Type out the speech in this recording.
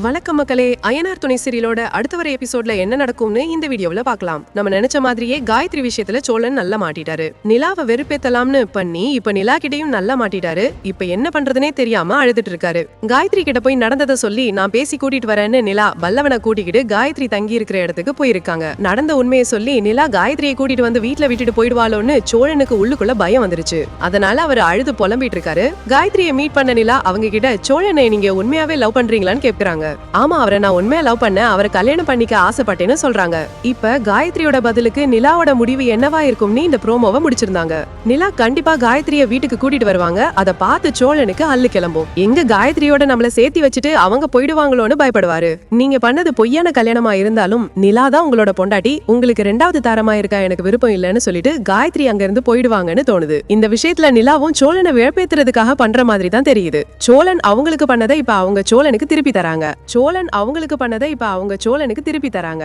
வணக்கம் மக்களே, அய்யனார் துணை சீரியலோட அடுத்த வர எபிசோட்ல என்ன நடக்கும்னு இந்த வீடியோல பார்க்கலாம். நம்ம நினைச்ச மாதிரியே காயத்ரி விஷயத்துல சோழன் நல்லா மாட்டிட்டாரு. நிலாவை வெறுப்பேத்தலாம்னு பண்ணி இப்ப நிலா கிட்டையும் நல்லா மாட்டிட்டாரு. இப்ப என்ன பண்றதுனே தெரியாம அழுதுட்டு இருக்காரு. காயத்ரி கிட்ட போய் நடந்ததை சொல்லி நான் பேசி கூட்டிட்டு வரேன்னு நிலா பல்லவனை கூட்டிக்கிட்டு காயத்ரி தங்கி இருக்கிற இடத்துக்கு போயிருக்காங்க. நடந்த உண்மையை சொல்லி நிலா காயத்ரியை கூட்டிட்டு வந்து வீட்டுல விட்டுட்டு போயிடுவாளோன்னு சோழனுக்கு உள்ளுக்குள்ள பயம் வந்துருச்சு. அதனால அவர் அழுது புலம்பிட்டு இருக்காரு. காயத்ரியை மீட் பண்ண நிலா அவங்க கிட்ட சோழனை நீங்க உண்மையாவே லவ் பண்றீங்களான்னு கேட்கிறாங்க. ஆமா, அவரை நான் உண்மையா லவ் பண்ண, அவரை கல்யாணம் பண்ணிக்க ஆசைப்பட்டேன்னு சொல்றாங்க. இப்ப காயத்ரியோட பதிலுக்கு நிலாவோட முடிவு என்னவா இருக்கும்னு இந்த ப்ரோமோவை முடிச்சிருந்தாங்க. நிலா கண்டிப்பா காயத்ரிய வீட்டுக்கு கூட்டிட்டு வருவாங்க. அதை பார்த்து சோழனுக்கு அல்லு கிளம்பும். எங்க காயத்ரியோட நம்மள சேர்த்தி வச்சுட்டு அவங்க போயிடுவாங்களோன்னு பயப்படுவாரு. நீங்க பண்ணது பொய்யான கல்யாணமா இருந்தாலும் நிலா தான் உங்களோட பொண்டாட்டி, உங்களுக்கு ரெண்டாவது தாரமா இருக்கா எனக்கு விருப்பம் இல்லைன்னு சொல்லிட்டு காயத்ரி அங்க இருந்து போயிடுவாங்கன்னு தோணுது. இந்த விஷயத்துல நிலாவும் சோழனை விழப்பேத்துறதுக்காக பண்ற மாதிரி தான் தெரியுது. சோழன் அவங்களுக்கு பண்ணதை இப்ப அவங்க சோழனுக்கு திருப்பி தராங்க. சோழன் அவங்களுக்கு பண்ணதை இப்ப அவங்க சோழனுக்கு திருப்பி தராங்க.